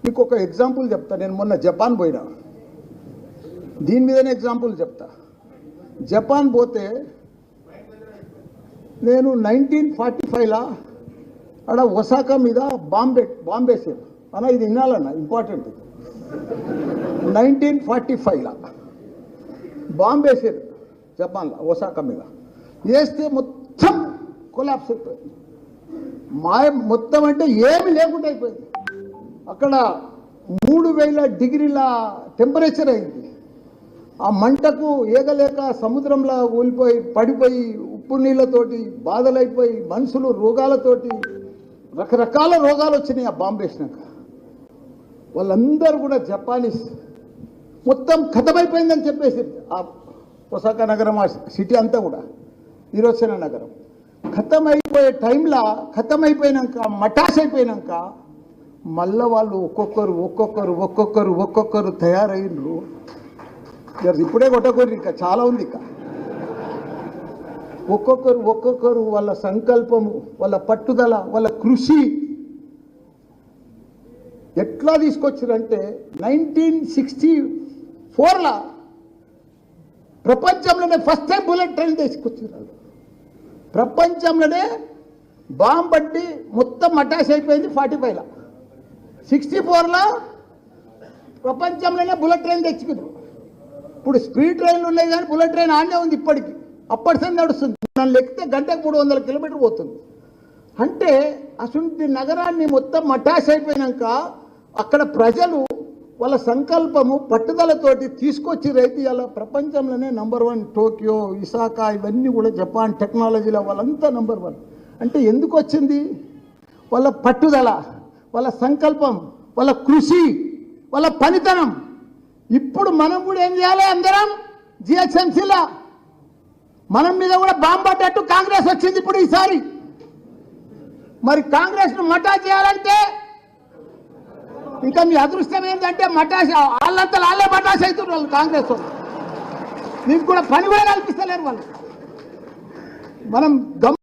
మీకు ఒక ఎగ్జాంపుల్ చెప్తా. నేను మొన్న జపాన్ పోయినా, దీని మీదనే ఎగ్జాంపుల్ చెప్తా. జపాన్ పోతే నేను 1945లా అక్కడ ఒసాకా మీద బాంబేసారు అన్న. ఇది వినాలన్న, ఇంపార్టెంట్. 1945లా బాంబేసారు జపాన్లో ఒసాకా మీద. వేస్తే మొత్తం కొలాప్స్ అయిపోయింది. మొత్తం అంటే ఏమి లేకుండా అయిపోయింది. అక్కడ 3000 డిగ్రీల టెంపరేచర్ అయింది. ఆ మంటకు ఏగలేక సముద్రంలో ఊలిపోయి పడిపోయి ఉప్పు నీళ్ళతోటి బాధలైపోయి మనుషులు రోగాలతోటి రకరకాల రోగాలు వచ్చినాయి. ఆ బాంబు వేసినాక వాళ్ళందరూ కూడా జపానీస్ మొత్తం ఖతమైపోయిందని చెప్పేసి ఆ ఒసాకా నగరం, ఆ సిటీ అంతా కూడా హిరోషిమా నగరం ఖతమైపోయే టైంలో, ఖతమైపోయినాక మటాష్ అయిపోయినాక మళ్ళీ వాళ్ళు ఒక్కొక్కరు తయారయ్యిండ్రు. ఇప్పుడే కొట్టకూరు, ఇంకా చాలా ఉంది. ఇంకా ఒక్కొక్కరు వాళ్ళ సంకల్పము, వాళ్ళ పట్టుదల, వాళ్ళ కృషి ఎట్లా తీసుకొచ్చారంటే 1964లా ప్రపంచంలోనే ఫస్ట్ టైం బుల్లెట్ ట్రైన్ తీసుకొచ్చారు. ప్రపంచంలోనే బాంబు పట్టి మొత్తం అటాచ్ అయిపోయింది 45లా. 64లా ప్రపంచంలోనే బుల్లెట్ ట్రైన్ తెచ్చుకున్నారు. ఇప్పుడు స్పీడ్ ట్రైన్లు ఉన్నాయి కానీ బుల్లెట్ ట్రైన్ ఆడనే ఉంది ఇప్పటికి. అప్పటిసరి నడుస్తుంది. నన్ను ఎక్కితే గంటకు 300 కిలోమీటర్లు పోతుంది. అంటే అసలు నగరాన్ని మొత్తం అటాచ్ అయిపోయినాక అక్కడ ప్రజలు వాళ్ళ సంకల్పము పట్టుదలతోటి తీసుకొచ్చి రైతు ఇలా ప్రపంచంలోనే #1. టోక్యో, ఇసాకా ఇవన్నీ కూడా జపాన్ టెక్నాలజీలో వాళ్ళంతా #1. అంటే ఎందుకు వచ్చింది? వాళ్ళ పట్టుదల, వాళ్ళ సంకల్పం, వాళ్ళ కృషి, వాళ్ళ పనితనం. ఇప్పుడు మనం కూడా ఏం చేయాలి? అందరం జిహెచ్ఎంసీలో మనం మీద కూడా బాంబు పడ్డట్టు కాంగ్రెస్ వచ్చింది ఇప్పుడు ఈసారి. మరి కాంగ్రెస్ను మటా చేయాలంటే ఇంకా మీ అదృష్టం ఏంటంటే మటాష్ వాళ్ళంతా వాళ్ళే మటాష్ అవుతున్నారు. వాళ్ళు కాంగ్రెస్ వాళ్ళు మీకు కూడా పని కూడా కల్పిస్తలేరు వాళ్ళు. మనం